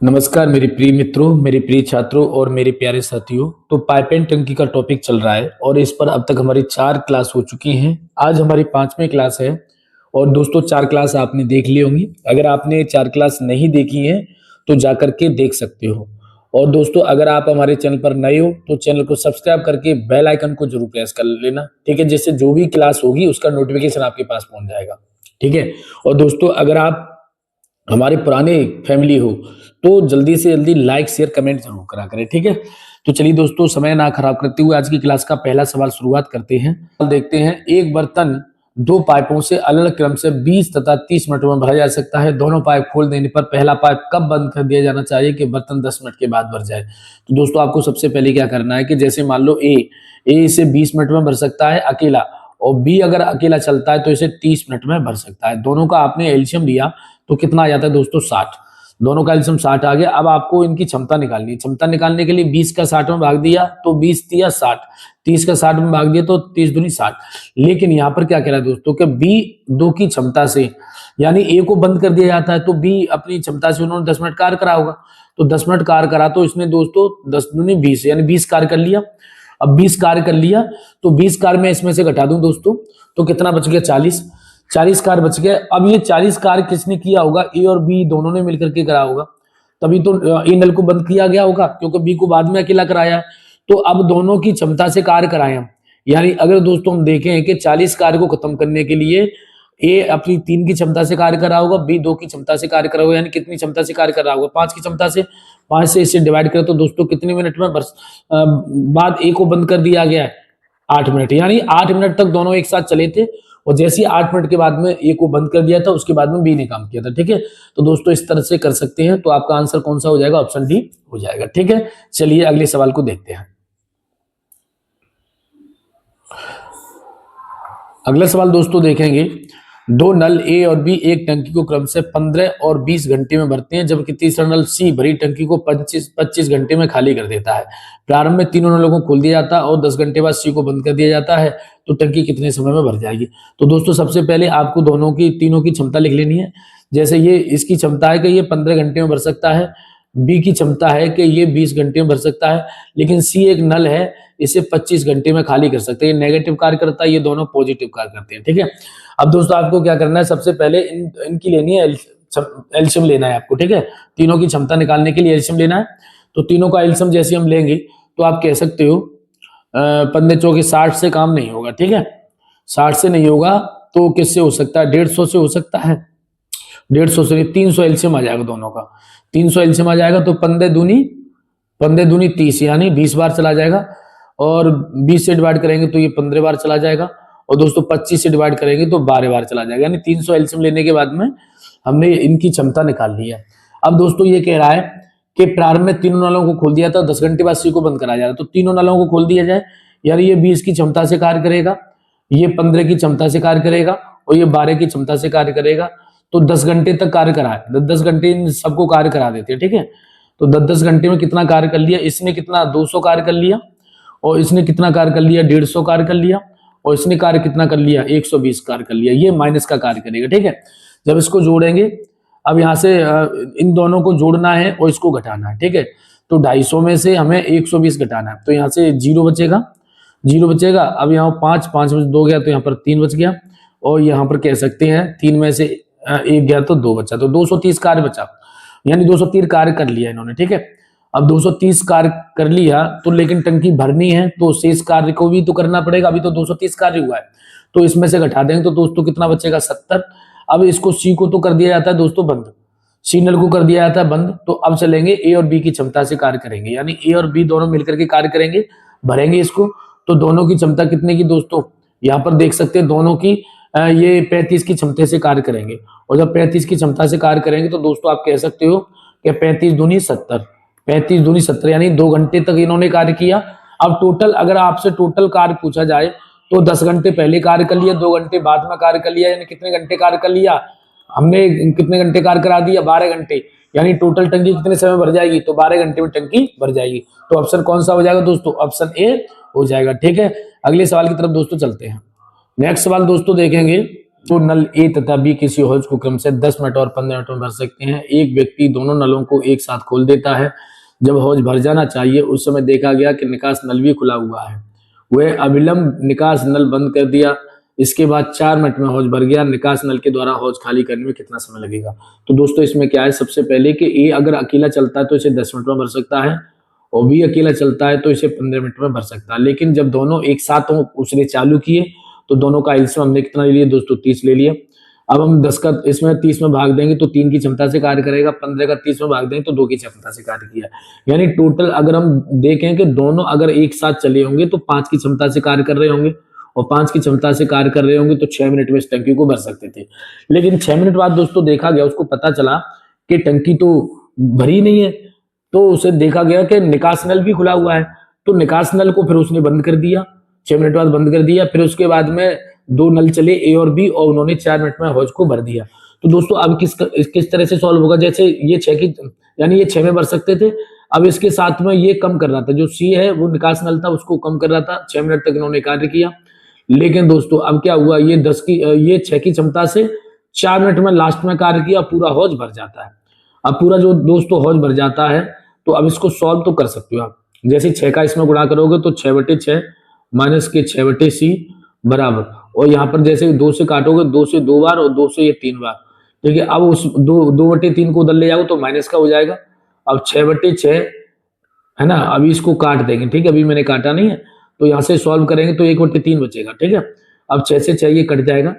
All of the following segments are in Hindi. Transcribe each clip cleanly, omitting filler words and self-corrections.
नमस्कार मेरे प्रिय मित्रों, मेरे प्रिय छात्रों और मेरे प्यारे साथियों। तो पाइप एंड टंकी का टॉपिक चल रहा है और इस पर अब तक हमारी 4 क्लास हो चुकी हैं। आज हमारी 5वीं क्लास है और दोस्तों 4 क्लास आपने देख ली होंगी। अगर आपने 4 क्लास नहीं देखी हैं तो जाकर के देख सकते हो। और दोस्तों अगर आप हमारे चैनल पर नए हो तो चैनल को सब्सक्राइब करके बेल आइकन को जरूर प्रेस कर लेना, ठीक है। जिससे जो भी क्लास होगी उसका नोटिफिकेशन आपके पास पहुंच जाएगा, ठीक है। और दोस्तों अगर आप हमारे पुराने फैमिली हो तो जल्दी से जल्दी लाइक शेयर कमेंट जरूर करा करें, ठीक है। तो चलिए दोस्तों समय ना खराब करते हुए आज की क्लास का पहला सवाल शुरुआत करते हैं। देखते हैं, एक बर्तन दो पाइपों से अलग अलग क्रम से 20 तथा 30 मिनट में भरा जा सकता है। दोनों पाइप खोल देने पर पहला पाइप कब बंद कर दिया जाना चाहिए कि बर्तन 10 मिनट के बाद भर जाए। तो दोस्तों आपको सबसे पहले क्या करना है कि जैसे मान लो ए इसे 20 मिनट में भर सकता है अकेला, और बी अगर अकेला चलता है तो इसे 30 मिनट में भर सकता है। दोनों का आपने एल्शियम लिया तो कितना आ जाता है दोस्तों 60। दोनों का एल्शियम 60 आ गया। अब आपको इनकी क्षमता निकालनी है। क्षमता निकालने के लिए 20 का 60 में भाग दिया तो 20 दिया 60, 30 का 60 में भाग दिया तो 30 दूनी 60। लेकिन यहाँ पर क्या कह रहा है दोस्तों कि बी दो की क्षमता से, यानी ए को बंद कर दिया जाता है तो बी अपनी क्षमता से उन्होंने 10 मिनट कार्य करा होगा। तो 10 मिनट कार्य करा तो इसने दोस्तों 10 दूनी 20 यानी 20 कार्य कर लिया। अब 20 कार्य कर लिया तो 20 कार्य मैं इसमें से घटा दूं दोस्तों तो कितना बच गया 40। 40 कार्य बच गए। अब ये 40 कार्य किसने किया होगा, ए और बी दोनों ने मिलकर के करा होगा, तभी तो ए नल को बंद किया गया होगा क्योंकि बी को बाद में अकेला कराया है। तो अब दोनों की क्षमता से कार्य कराए हम, यानी अगर दोस्तों हम देखें कि 40 कार्य को खत्म करने के लिए ए अपनी 3 की क्षमता से कार्य करा होगा, बी 2 की क्षमता से कार्य करा होगा, यानी कितनी क्षमता से कार्य करा होगा 5 की क्षमता से। 5 से इसे डिवाइड करें तो दोस्तों कितने मिनट में बाद ए को बंद कर दिया गया है 8 मिनट, यानी 8 मिनट तक दोनों एक साथ चले थे और जैसे ही 8 मिनट के बाद में ए को बंद कर दिया था उसके बाद में बी ने काम किया था, ठीक है। तो दोस्तों इस तरह से कर सकते हैं। तो आपका आंसर कौन सा हो जाएगा, ऑप्शन डी हो जाएगा, ठीक है। चलिए अगले सवाल को देखते हैं। अगला सवाल दोस्तों देखेंगे, दो नल ए और बी एक टंकी को क्रम से 15 और 20 घंटे में भरते हैं, जबकि तीसरा नल सी भरी टंकी को 25 घंटे में खाली कर देता है। प्रारंभ में तीनों नलों को खोल दिया जाता है और 10 घंटे बाद सी को बंद कर दिया जाता है, तो टंकी कितने समय में भर जाएगी। तो दोस्तों सबसे पहले आपको तीनों की क्षमता लिख लेनी है। जैसे ये इसकी क्षमता है कि ये 15 घंटे में भर सकता है, बी की क्षमता है कि ये 20 घंटे में भर सकता है, लेकिन सी एक नल है, इसे 25 घंटे में खाली कर सकते हैं। ये नेगेटिव कार्य करता है, ये दोनों पॉजिटिव कार्य करते हैं, ठीक है। अब दोस्तों आपको क्या करना है, सबसे पहले इनकी लेनी है एल्शियम लेना है आपको, ठीक है। तीनों की क्षमता निकालने के लिए एल्शियम लेना है। तो तीनों का एल्शियम जैसे हम लेंगे तो आप कह सकते हो 15 चौके 60 से काम नहीं होगा, ठीक है। 60 से नहीं होगा तो किससे हो सकता है, 150 से हो सकता है। 150 से नहीं, 300 एल्शियम आ जाएगा दोनों का। 300 एल्शियम आ जाएगा तो 15 दूनी 30, यानी 20 बार चला जाएगा। और 20 से डिवाइड करेंगे तो ये 15 बार चला जाएगा। और दोस्तों 25 से डिवाइड करेंगे तो 12 बार चला जाएगा, यानी 300 एल्शियम लेने के बाद में हमने इनकी क्षमता निकाल ली है। अब दोस्तों ये कह रहा है कि प्रारंभ में तीनों नलों को खोल दिया था, 10 घंटे बाद सी को बंद करा जा रहा है। तो तीनों नलों को खोल दिया जाए, यानी ये 20 की क्षमता से कार्य करेगा, ये 15 की क्षमता से कार्य करेगा और ये 12 की क्षमता से कार्य करेगा। तो 10 घंटे तक कार्य कराए, 10 घंटे इन सबको कार्य करा देते हैं, ठीक है। तो 10 घंटे में कितना कार्य कर लिया, इसने कितना 200 कार्य कर लिया, और इसने कितना कार्य कर लिया 150 कार्य कर लिया, और इसने कार्य कितना कर लिया 120 कार्य कर लिया। ये माइनस का कार्य करेगा, ठीक है। जब इसको जोड़ेंगे, अब यहां से इन दोनों को जोड़ना है और इसको घटाना है, ठीक है। तो 250 में से हमें 120 घटाना है, तो यहाँ से 0 बचेगा, 0 बचेगा। अब यहाँ 5 में से 2 गया तो यहाँ पर 3 बच गया, और यहाँ पर कह सकते हैं 3 में से 1 गया तो 2 बचा, तो 230 कार्य बचा, यानी 230 कार्य कर लिया इन्होंने, ठीक है। अब 230 कार्य कर लिया तो लेकिन टंकी भरनी है तो शेष कार्य को भी तो करना पड़ेगा। अभी तो 230 कार्य हुआ है तो इसमें से घटा देंगे तो दोस्तों कितना बचेगा 70। अब इसको सी को तो कर दिया जाता है दोस्तों बंद, सी नल को कर दिया जाता है बंद। तो अब चलेंगे ए और बी की क्षमता से कार्य करेंगे, यानी ए और बी दोनों मिलकर के कार्य करेंगे, भरेंगे इसको। तो दोनों की क्षमता कितने की दोस्तों, यहाँ पर देख सकते हैं दोनों की ये 35 की क्षमता से कार्य करेंगे। और जब 35 की क्षमता से कार्य करेंगे तो दोस्तों आप कह सकते हो कि 35 दूनी 70, 35 दूनी 70, यानी 2 घंटे तक इन्होंने कार्य किया। अब टोटल अगर आपसे टोटल कार्य पूछा जाए तो 10 घंटे पहले कार्य कर लिया, 2 घंटे बाद में कार्य कर लिया, यानी कितने घंटे कार्य कर लिया हमने, कितने घंटे कार्य करा दिया 12 घंटे, यानी टोटल टंकी कितने समय भर जाएगी, तो 12 घंटे में टंकी भर जाएगी। तो ऑप्शन कौन सा हो जाएगा दोस्तों, ऑप्शन ए हो जाएगा, ठीक है। अगले सवाल की तरफ दोस्तों चलते हैं। नेक्स्ट सवाल दोस्तों देखेंगे, तो नल ए तथा बी किसी हौज को क्रम से 10 मिनट और 15 मिनट में भर सकते हैं। एक व्यक्ति दोनों नलों को एक साथ खोल देता है। जब हौज भर जाना चाहिए उस समय देखा गया कि निकास नल भी खुला हुआ है। वह अविलंब निकास नल बंद कर दिया। इसके बाद 4 मिनट में हौज भर गया। निकास नल के द्वारा हौज खाली करने में कितना समय लगेगा? तो दोस्तों इसमें क्या है, सबसे पहले कि ए अगर अकेला चलता है तो इसे 10 मिनट में भर सकता है और बी अकेला चलता है तो इसे 15 मिनट में भर सकता है। लेकिन जब दोनों एक साथ उसने चालू किए तो दोनों का एलसीएम हमने कितना ले लिया दोस्तों? 30 ले लिया। अब हम 10 का इसमें 30 में भाग देंगे तो 3 की क्षमता से कार्य करेगा। 15 का 30 में भाग देंगे तो 2 की क्षमता से कार्य किया। यानी टोटल अगर हम देखें कि दोनों अगर एक साथ चले होंगे तो 5 की क्षमता से कार्य कर रहे होंगे और 5 की क्षमता से कार्य कर रहे होंगे तो 6 मिनट में इस टंकी को भर सकते थे। लेकिन 6 मिनट बाद दोस्तों देखा गया, उसको पता चला कि टंकी तो भरी नहीं है, तो उसे देखा गया कि निकास नल भी खुला हुआ है। तो निकास नल को फिर उसने बंद कर दिया, 6 मिनट बाद बंद कर दिया। फिर उसके बाद में 2 नल चले ए और बी और उन्होंने 4 मिनट में हौज को भर दिया। तो दोस्तों अब किस तरह से सॉल्व होगा? जैसे ये 6 की यानी ये 6 में भर सकते थे, अब इसके साथ में ये कम कर रहा था, जो सी है वो निकास नल था उसको कम कर रहा था। 6 मिनट तक इन्होंने कार्य किया। लेकिन दोस्तों अब क्या हुआ, ये 6 की क्षमता से 4 मिनट में लास्ट में कार्य किया, पूरा हौज भर जाता है। अब पूरा जो दोस्तों हौज भर जाता है तो अब इसको सॉल्व तो कर सकते हो आप। जैसे 6 का इसमें गुणा करोगे तो 6/6 माइनस के 6/c बराबर, और यहाँ पर जैसे 2 से काटोगे 2 से 2 बार और 2 से ये 3 बार। ठीक है, अब उस 2/3 को उधर ले जाओ तो माइनस का हो जाएगा। अब 6/6 है ना, अभी इसको काट देंगे। ठीक है, अभी मैंने काटा नहीं है तो यहाँ से सॉल्व करेंगे तो 1/3 बचेगा। ठीक है, अब 6 से 6 ये कट जाएगा।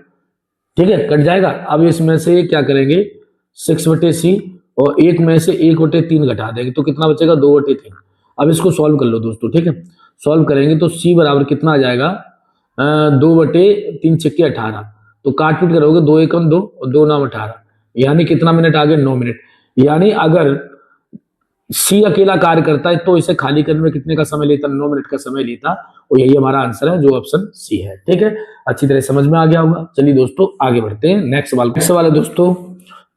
ठीक है, कट जाएगा। अब इसमें से क्या करेंगे 6/c और 1 में से 1/3 घटा देंगे तो कितना बचेगा 2/3। अब इसको सॉल्व कर लो दोस्तों। ठीक है, सॉल्व करेंगे तो c बराबर कितना आ जाएगा 2/3 छक्के 18। तो काट पीट करोगे 2 एकम 2 और 2 9 18, यानी कितना मिनट आ गए 9 मिनट। यानी अगर सी अकेला कार्य करता है तो इसे खाली करने में कितने का समय लेता? 9 मिनट का समय लेता। और यही हमारा आंसर है जो ऑप्शन सी है। ठीक है, अच्छी तरह समझ में आ गया होगा। चलिए दोस्तों आगे बढ़ते हैं। नेक्स्ट सवाल है दोस्तों,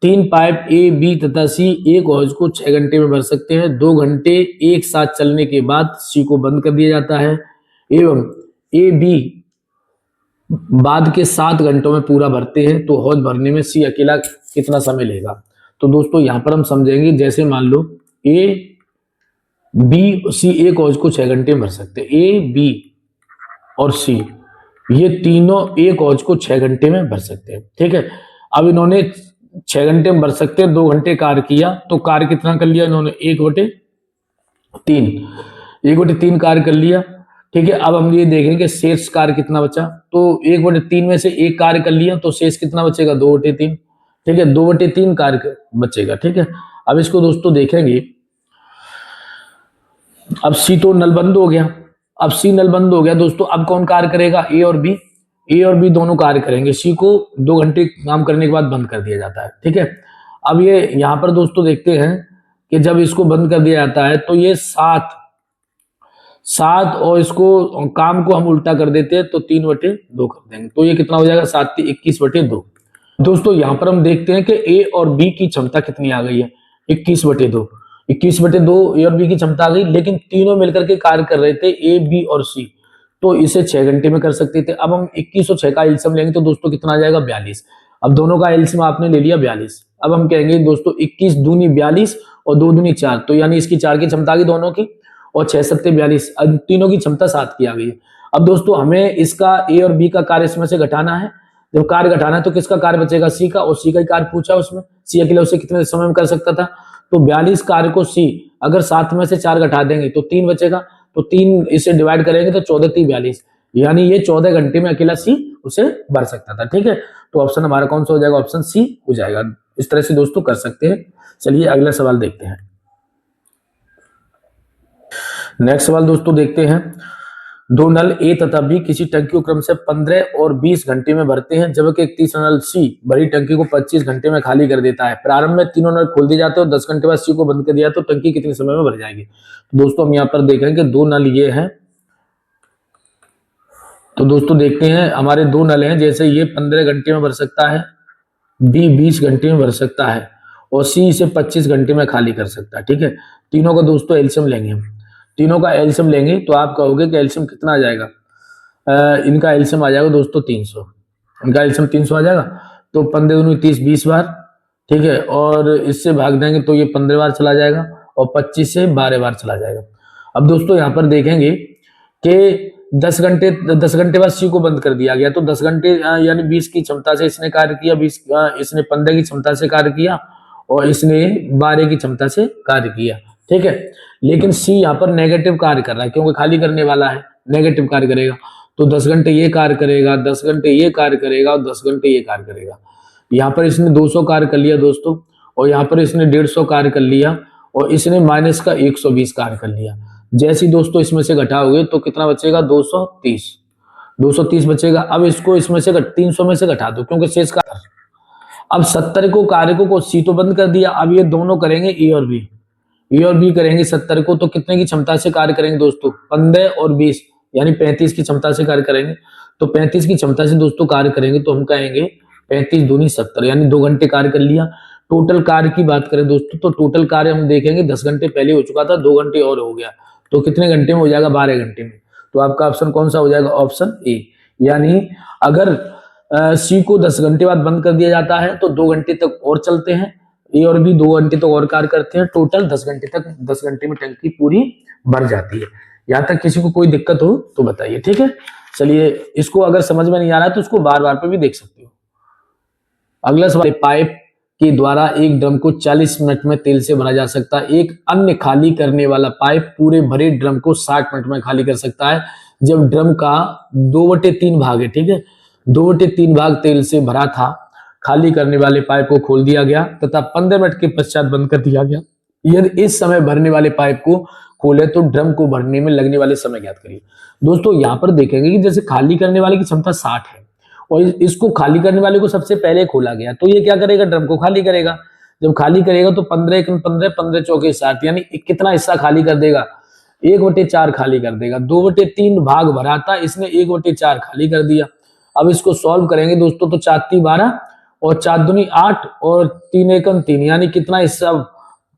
3 पाइप ए बी तथा सी एक हौज को 6 घंटे में भर सकते हैं। 2 घंटे एक साथ चलने के बाद सी को बंद कर दिया जाता है एवं ए बी बाद के 7 घंटों में पूरा भरते हैं तो हौज भरने में सी अकेला कितना समय लेगा? तो दोस्तों यहां पर हम समझेंगे, जैसे मान लो ए बी सी एक हौज को 6 घंटे में भर सकते हैं। ए बी और सी ये तीनों एक हौज को 6 घंटे में भर सकते हैं। ठीक है, अब इन्होंने 6 घंटे में भर सकते हैं, 2 घंटे कार्य किया तो कार्य कितना कर लिया इन्होंने 1/3 कार्य कर लिया। ठीक है, अब हम ये देखेंगे कि शेष कार्य कितना बचा। तो 1/3 में से एक कार्य कर लिया तो शेष कितना बचेगा 2/3। ठीक है, 2/3 कार्य बचेगा। ठीक है, अब इसको दोस्तों देखेंगे। अब सी तो नल बंद हो गया। अब सी नल बंद हो गया दोस्तों, अब कौन कार्य करेगा? ए और बी। ए और बी दोनों कार्य करेंगे। सी को 2 घंटे काम करने के बाद बंद कर दिया जाता है। ठीक है, अब ये यहां पर दोस्तों देखते हैं कि जब इसको बंद कर दिया जाता है तो ये 7 और इसको काम को हम उल्टा कर देते हैं तो 3/2 कर देंगे तो ये कितना हो जाएगा 7 × 21/2। दोस्तों यहां पर हम देखते हैं कि ए और बी की क्षमता कितनी आ गई है 21/2। 21/2 ए और बी की क्षमता आ गई, लेकिन तीनों मिलकर के कार्य कर रहे थे ए बी और सी, तो इसे 6 घंटे में कर सकते थे। अब हम 21 और 6 का एलसीएम लेंगे तो दोस्तों कितना आ जाएगा 42। अब दोनों का एलसीएम आपने ले लिया 42। अब हम कहेंगे दोस्तों 21 दूनी 42 और 2 दूनी 4, तो यानी इसकी 4 की क्षमता आ गई दोनों की और 6 7 42, अब तीनों की क्षमता 7 की आ गई है। अब दोस्तों हमें इसका ए और बी का कार्य इसमें से घटाना है। जब कार्य घटाना है तो किसका कार्य बचेगा? सी का, और सी का कार्य पूछा उसमें, सी अकेले उसे कितने समय में कर सकता था? तो 42 कार्य को सी अगर 7 में से 4 घटा देंगे तो 3 बचेगा, तो 3 इसे डिवाइड करेंगे तो 14 × 3 = 42, यानी ये 14 घंटे में अकेला सी उसे भर सकता था। ठीक है, तो ऑप्शन हमारा कौन सा हो जाएगा? ऑप्शन सी हो जाएगा। इस तरह से दोस्तों कर सकते हैं। चलिए अगला सवाल देखते हैं। नेक्स्ट सवाल दोस्तों देखते हैं, 2 नल ए तथा बी किसी टंकी को क्रम से 15 और 20 घंटे में भरते हैं, जबकि एक तीसरा नल सी भरी टंकी को 25 घंटे में खाली कर देता है। प्रारंभ में तीनों नल खोल दिए जाते हैं और 10 घंटे बाद सी को बंद कर दिया तो टंकी कितने समय में भर जाएगी? तो दोस्तों हम यहाँ पर देखेंगे 2 नल ये हैं, तो दोस्तों देखते हैं हमारे 2 नल हैं। जैसे ये 15 घंटे में भर सकता है, बी 20 घंटे में भर सकता है और सी इसे 25 घंटे में खाली कर सकता है। ठीक है, तीनों का दोस्तों एलसीएम लेंगे हम। तीनों का एलसीएम लेंगे तो आप कहोगे कि एलसीएम कितना आ जाएगा? इनका एलसीएम आ जाएगा दोस्तों 300। इनका एल्सियम 300 आ जाएगा, तो 15 दूनी 30, 20 बार, ठीक है। और इससे भाग देंगे तो ये 15 बार चला जाएगा और 25 से 12 बार चला जाएगा। अब दोस्तों यहाँ पर देखेंगे कि 10 घंटे बाद सी को बंद कर दिया गया, तो 10 घंटे यानी 20 की क्षमता से इसने कार्य किया, 20 इसने 15 की क्षमता से कार्य किया और इसने 12 की क्षमता से कार्य किया, ठीक है। लेकिन सी यहाँ पर नेगेटिव कार्य कर रहा है क्योंकि खाली करने वाला है, नेगेटिव कार्य करेगा। तो 10 घंटे ये कार्य करेगा, 10 घंटे ये कार्य करेगा और 10 घंटे ये कार्य करेगा। यहाँ पर इसने 200 कार्य कर लिया दोस्तों, और यहाँ पर इसने 150 कार्य कर लिया और इसने माइनस का 120 कार्य कर लिया। जैसे ही दोस्तों इसमें से घटाओगे तो कितना बचेगा, 230 बचेगा। अब इसको इसमें से 300 में से घटा दो क्योंकि शेष का, अब 70 को कार्य को सी तो बंद कर दिया, अब ये दोनों करेंगे ए और बी करेंगे 70 को, तो कितने की क्षमता से कार्य करेंगे दोस्तों, 15 और 20 यानी 35 की क्षमता से कार्य करेंगे। तो 35 की क्षमता से दोस्तों कार्य करेंगे तो हम कहेंगे 35 दूनी 70 यानी 2 घंटे कार्य कर लिया। टोटल कार्य की बात करें दोस्तों तो टोटल कार्य हम देखेंगे 10 घंटे पहले हो चुका था, 2 घंटे और हो गया, तो कितने घंटे में हो जाएगा, 12 घंटे में। तो आपका ऑप्शन कौन सा हो जाएगा, ऑप्शन ए। यानी अगर सी को 10 घंटे बाद बंद कर दिया जाता है तो 2 घंटे तक और चलते हैं, ए और बी 2 घंटे तक और कार्य करते हैं, टोटल 10 घंटे तक, 10 घंटे में टंकी पूरी भर जाती है। यहाँ तक किसी को कोई दिक्कत हो तो बताइए, ठीक है। चलिए, इसको अगर समझ में नहीं आ रहा है तो उसको बार बार पे भी देख सकते हो। अगला सवाल, पाइप के द्वारा एक ड्रम को 40 मिनट में तेल से भरा जा सकता है। एक अन्य खाली करने वाला पाइप पूरे भरे ड्रम को 60 मिनट में खाली कर सकता है जब ड्रम का 2/3 भाग है, ठीक है, 2/3 भाग तेल से भरा था। खाली करने वाले पाइप को खोल दिया गया तथा 15 मिनट के पश्चात बंद कर दिया गया। यदि इस समय भरने वाले पाइप को खोले तो ड्रम को भरने में लगने वाले समय ज्ञात करिए। दोस्तों यहाँ पर देखेंगे कि जैसे खाली करने वाले की क्षमता 60 है और इसको खाली करने वाले को सबसे पहले खोला गया, तो ये क्या करेगा, ड्रम को खाली करेगा। जब खाली करेगा तो 15 × 15 15 चौके 60 यानी कितना हिस्सा खाली कर देगा, 1/4 खाली कर देगा। 2/3 भाग भरा था, इसने 1/4 खाली कर दिया। अब इसको सॉल्व करेंगे दोस्तों तो 4 × 12 और 4 दूनी 8 और 3 × 3 यानी कितना हिस्सा,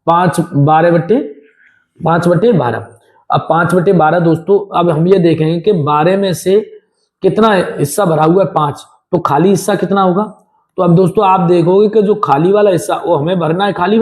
5/12। अब 5/12 दोस्तों, अब हम ये देखेंगे कि 12 में से कितना हिस्सा भरा हुआ है, 5, तो खाली हिस्सा कितना होगा। तो अब दोस्तों आप देखोगे कि जो खाली वाला हिस्सा वो हमें भरना है, खाली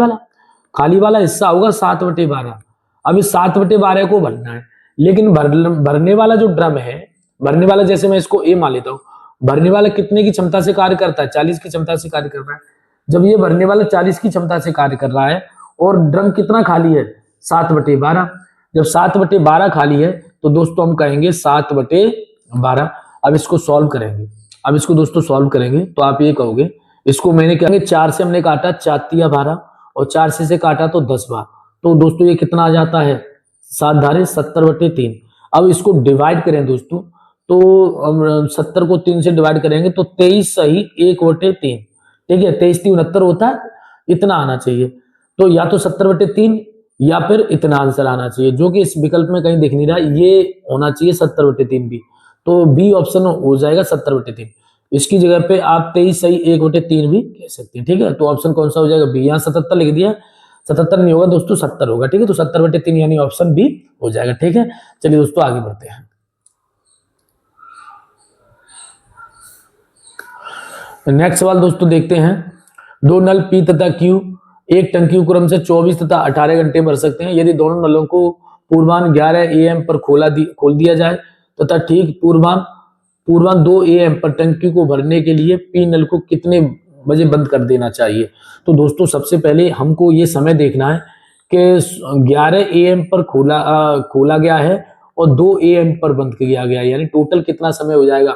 वाला हिस्सा होगा 7/12। अब इस 7/12 को भरना है, लेकिन भरने वाला जो ड्रम है, भरने वाला, जैसे मैं इसको ए मान लेता हूं, भरने वाला कितने की क्षमता से कार्य करता है, 40 की क्षमता से कार्य कर रहा है। जब ये भरने वाला 40 की क्षमता से कार्य कर रहा है और ड्रम कितना खाली है, 7/12। जब 7/12 खाली है तो दोस्तों हम कहेंगे 7/12। अब इसको सॉल्व करेंगे, अब इसको दोस्तों सॉल्व करेंगे तो आप ये कहोगे, इसको मैंने कहेंगे 4 से हमने काटा, 4 × 12 और 4 से काटा तो 10 बार, तो दोस्तों ये कितना आ जाता है, 7 धारे 70/3। अब इसको डिवाइड करें दोस्तों तो 70 को 3 से डिवाइड करेंगे तो 23 सही 1/3, ठीक है, 23 × 3 = 69 होता है, इतना आना चाहिए। तो या तो 70/3 या फिर इतना आंसर आना चाहिए, जो कि इस विकल्प में कहीं दिख नहीं रहा, ये होना चाहिए 70/3 भी, तो बी ऑप्शन हो जाएगा 70/3। इसकी जगह पे आप 23 सही 1/3 भी कह सकते हैं, ठीक है। तो ऑप्शन कौन सा हो जाएगा, बी। यहाँ 77 लिख दिया, 77 नहीं होगा दोस्तों, 70 होगा, ठीक है। तो 70/3 यानी ऑप्शन बी हो जाएगा, ठीक है। चलिए दोस्तों आगे बढ़ते हैं। नेक्स्ट सवाल दोस्तों देखते हैं, 2 नल पी तथा क्यू एक टंकी क्रम से 24 तथा 18 घंटे भर सकते हैं। यदि दोनों नलों को पूर्वाह्न 11 AM पर खोल दिया जाए तथा ठीक पूर्वाह्न 2 AM पर टंकी को भरने के लिए पी नल को कितने बजे बंद कर देना चाहिए। तो दोस्तों सबसे पहले हमको ये समय देखना है कि 11 AM पर खोला गया है और 2 AM पर बंद किया गया है, यानी टोटल कितना समय हो जाएगा।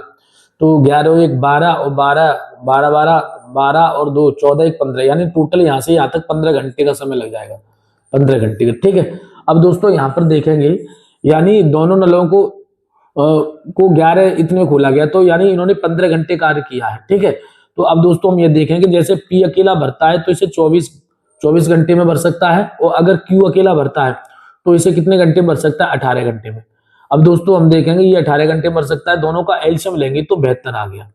तो 11 और 1 12 और 12 और 2 14 1 15 यानी टोटल यहाँ से यहाँ तक 15 घंटे का समय लग जाएगा, 15 घंटे का, ठीक है। अब दोस्तों यहाँ पर देखेंगे, यानी दोनों नलों को 11 इतने खोला गया, तो यानी इन्होंने 15 घंटे कार्य किया है, ठीक है। तो अब दोस्तों हम ये देखेंगे, जैसे पी अकेला भरता है तो इसे 24 घंटे में भर सकता है, और अगर क्यू अकेला भरता है तो इसे कितने घंटे भर सकता है, 18 घंटे में। अब दोस्तों हम देखेंगे ये 18 घंटे भर सकता है, दोनों का एलसीएम लेंगे तो 72 आ गया,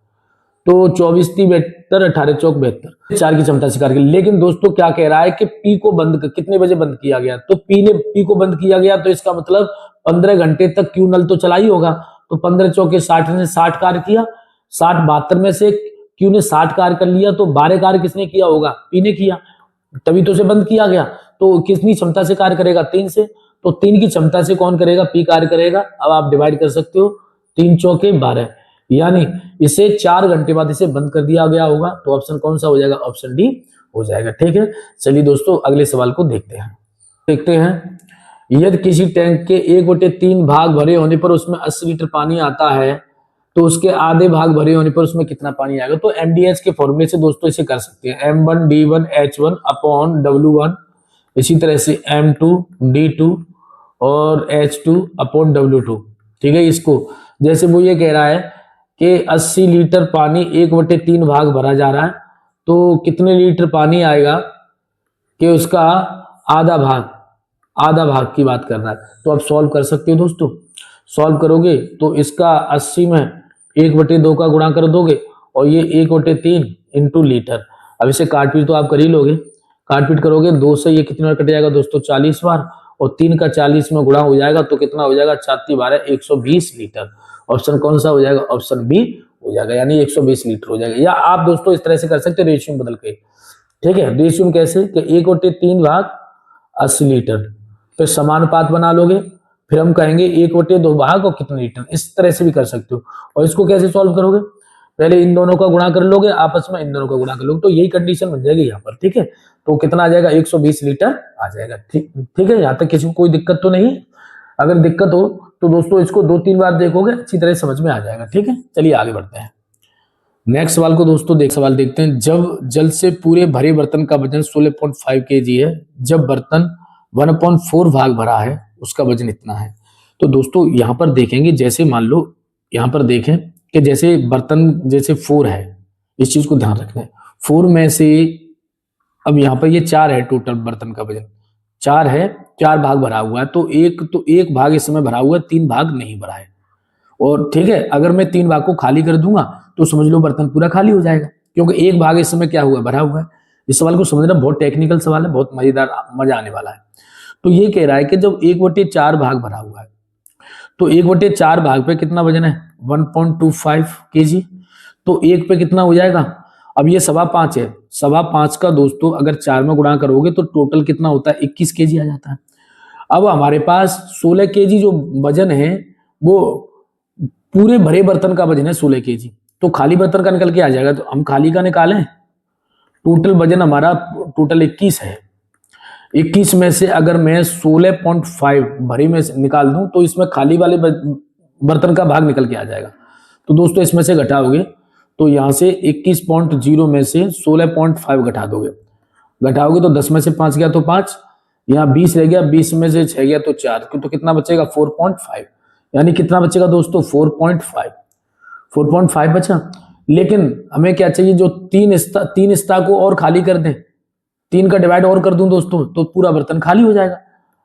तो 24 × 3 72, 18 × 4 72, 4 की क्षमता से कार्य। लेकिन दोस्तों क्या कह रहा है कि पी को कितने बजे बंद किया गया, तो पी को बंद किया गया, तो इसका मतलब 15 घंटे तक क्यू नल तो चला ही होगा, तो 15 × 4 = 60 ने 60 कार्य किया, 72 में से Q ने 60 कार्य कर लिया, तो 12 कार्य किसने किया होगा? P ने किया, तभी तो उसे बंद किया गया। तो कितनी क्षमता से कार्य करेगा? 3 से। तो 3 की क्षमता से कौन करेगा? P कार्य करेगा। अब आप डिवाइड कर सकते हो, 3 चौके 12, यानी इसे 4 घंटे बाद इसे बंद कर दिया गया होगा। तो ऑप्शन कौन सा हो जाएगा? ऑप्शन डी हो जाएगा। ठीक है, चलिए दोस्तों अगले सवाल को देखते हैं। यदि किसी टैंक के 1/3 भाग भरे होने पर उसमें 80 लीटर पानी आता है, तो उसके आधे भाग भरे होने पर उसमें कितना पानी आएगा? तो एमडीएच के फॉर्मूले से दोस्तों इसे कर सकते हैं, M1D1H1 अपॉन W1, इसी तरह से M2D2 और H2 अपॉन W2। ठीक है, इसको जैसे वो ये कह रहा है कि 80 लीटर पानी 1/3 भाग भरा जा रहा है, तो कितने लीटर पानी आएगा कि उसका आधा भाग की बात कर रहा है। तो आप सॉल्व कर सकते हो दोस्तों। सॉल्व करोगे तो इसका 80 में 1/2 का गुणा कर दोगे और ये 1/3 इंटू लीटर। अब इसे काटपीट तो आप कर ही लोगे, काटपीट करोगे 2 से ये कितनी बार कट जाएगा दोस्तों? 40 बार, और 3 का 40 में गुणा हो जाएगा तो कितना हो जाएगा? 4×12 120 लीटर। ऑप्शन कौन सा हो जाएगा? ऑप्शन बी हो जाएगा, यानी 120 लीटर हो जाएगा। या आप दोस्तों इस तरह से कर सकते हो, रेशियो बदल के। ठीक है, रेशियो कैसे कि 1/3 भाग 80 लीटर, फिर समानुपात बना लोगे, फिर हम कहेंगे 1/2 भाग और कितने लीटर, इस तरह से भी कर सकते हो। और इसको कैसे सॉल्व करोगे? पहले इन दोनों का गुणा कर लोगे आपस में, इन दोनों का गुणा कर लोगे, तो यही कंडीशन बन जाएगी यहाँ पर। ठीक है, तो कितना आ जाएगा? 120 लीटर आ जाएगा। ठीक है, यहाँ तक किसी को कोई दिक्कत तो नहीं? अगर दिक्कत हो तो दोस्तों इसको 2-3 बार देखोगे, अच्छी तरह समझ में आ जाएगा। ठीक है, चलिए आगे बढ़ते हैं। नेक्स्ट सवाल को दोस्तों सवाल देखते हैं। जब जल से पूरे भरे बर्तन का वजन 16.5 kg है, जब बर्तन 1/4 भाग भरा है, उसका वजन इतना है। तो दोस्तों यहाँ पर देखेंगे, जैसे मान लो यहाँ पर देखें कि जैसे बर्तन जैसे 4 है, इस चीज को ध्यान रखना है। 4 में से अब यहाँ पर ये 4 है, टोटल बर्तन का वजन 4 है, 4 भाग भरा हुआ है, तो एक भाग इस समय भरा हुआ है, 3 भाग नहीं भरा है। और ठीक है, अगर मैं 3 भाग को खाली कर दूंगा तो समझ लो बर्तन पूरा खाली हो जाएगा, क्योंकि एक भाग इस समय क्या हुआ? भरा हुआ है। इस सवाल को समझना बहुत टेक्निकल सवाल है, बहुत मजेदार, मजा आने वाला है। तो ये कह रहा है कि जब 1/4 भाग भरा हुआ है, तो 1/4 भाग पे कितना वजन है? 1.25 kg। तो 1 पे कितना हो जाएगा? अब ये 5.25 है, 5.25 का दोस्तों अगर 4 में गुणा करोगे तो टोटल कितना होता है? 21 kg आ जाता है। अब हमारे पास 16 kg जो वजन है, वो पूरे भरे बर्तन का वजन है 16 kg, तो खाली बर्तन का निकल के आ जाएगा। तो हम खाली का निकालें, टोटल वजन हमारा टोटल 21 है। 21 में से अगर मैं 16.5 भरी में से निकाल दूं तो इसमें खाली वाले बर्तन का भाग निकल के आ जाएगा। तो दोस्तों इसमें से घटाओगे तो यहाँ से 21.0 में से 16.5 घटाओगे तो 10 में से 5 गया तो 5, यहाँ 20 रह गया, 20 में से 6 गया तो 4, तो कितना बचेगा? 4.5, यानी कितना बचेगा दोस्तों? 4.5 बचा। लेकिन हमें क्या चाहिए? जो 3 हिस्सा को और खाली कर दें, 3 का डिवाइड और कर दूं दोस्तों तो पूरा बर्तन खाली हो जाएगा।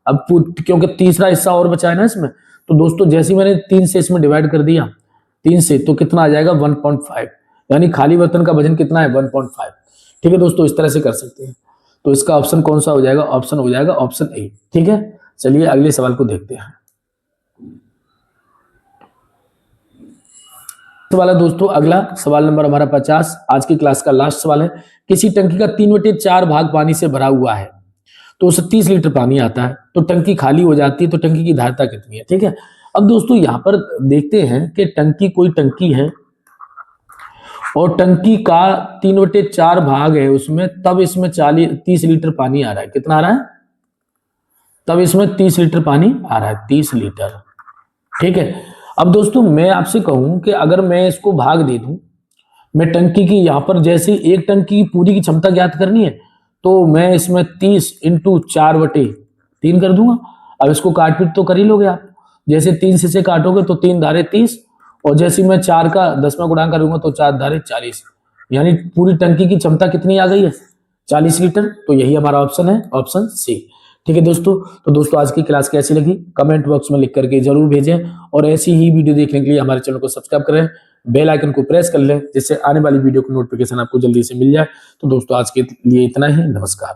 अब क्योंकि तीसरा हिस्सा और बचा है ना इसमें, तो दोस्तों जैसे ही मैंने 3 से इसमें डिवाइड कर दिया, 3 से, तो कितना आ जाएगा? 1.5, यानी खाली बर्तन का वजन कितना है? 1.5। ठीक है दोस्तों, इस तरह से कर सकते हैं। तो इसका ऑप्शन कौन सा हो जाएगा? ऑप्शन हो जाएगा ऑप्शन ए। ठीक है, चलिए अगले सवाल को देखते हैं। सवाल है दोस्तों अगला, सवाल नंबर हमारा 50, आज की क्लास का लास्ट सवाल है। किसी टंकी का 3/4 भाग पानी से भरा हुआ है, तो उसे 30 लीटर पानी आता है, तो टंकी खाली हो जाती है, तो टंकी की धारिता कितनी है? ठीक है, अब दोस्तों यहाँ पर देखते हैं कि कोई टंकी है और टंकी का 3/4 भाग है उसमें, तब इसमें 30 लीटर पानी आ रहा है। कितना आ रहा है? तब इसमें 30 लीटर पानी आ रहा है, 30 लीटर। ठीक है, अब दोस्तों मैं आपसे कहूं कि अगर मैं इसको भाग दे दूं, मैं टंकी की यहाँ पर जैसे एक टंकी पूरी की क्षमता ज्ञात करनी है, तो मैं इसमें 30 × 4/3 कर दूंगा। अब इसको काटपीट तो कर ही लोगे आप, जैसे 3 से काटोगे तो 3 धारे 30, और जैसे मैं 4 का 10 में गुणा करूंगा तो 4 धारे 40, यानी पूरी टंकी की क्षमता कितनी आ गई है? 40 लीटर। तो यही हमारा ऑप्शन है, ऑप्शन सी। ठीक है दोस्तों, तो दोस्तों आज की क्लास कैसी लगी कमेंट बॉक्स में लिख करके जरूर भेजें, और ऐसी ही वीडियो देखने के लिए हमारे चैनल को सब्सक्राइब करें, बेल आइकन को प्रेस कर लें, जिससे आने वाली वीडियो की नोटिफिकेशन आपको जल्दी से मिल जाए। तो दोस्तों आज के लिए इतना ही, नमस्कार।